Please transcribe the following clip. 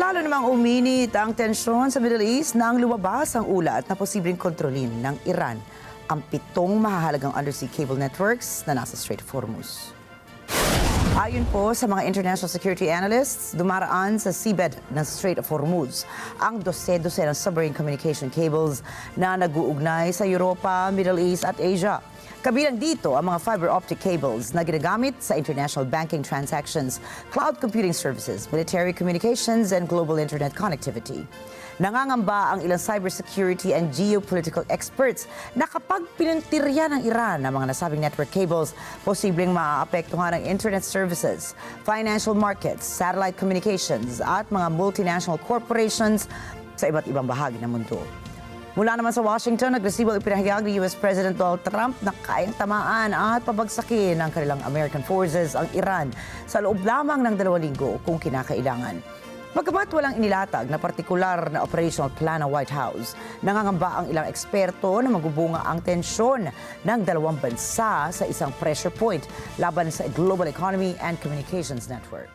Lalo namang uminit ang tensyon sa Middle East nang lumabas ang ulat na posibleng kontrolin ng Iran ang 7 mahahalagang undersea cable networks na nasa Strait of Hormuz. Ayon po sa mga international security analysts, dumaraan sa seabed ng Strait of Hormuz ang 12 ng submarine communication cables na nag-uugnay sa Europa, Middle East at Asia. Kabilang dito ang mga fiber optic cables na ginagamit sa international banking transactions, cloud computing services, military communications, and global internet connectivity. Nangangamba ang ilang cybersecurity and geopolitical experts na kapag pinuntirya ng Iran ang mga nasabing network cables, posibleng maaapektuhan ang internet services, financial markets, satellite communications at mga multinational corporations sa iba't ibang bahagi ng mundo. Mula naman sa Washington, nagresibo ipinahayag ni US President Donald Trump na kayang tamaan at pabagsakin ng kanilang American forces ang Iran sa loob lamang ng 2 linggo kung kinakailangan. Bagamat walang inilatag na partikular na operational plan ng White House, nangangamba ang ilang eksperto na magbubunga ang tensyon ng dalawang bansa sa isang pressure point laban sa global economy and communications network.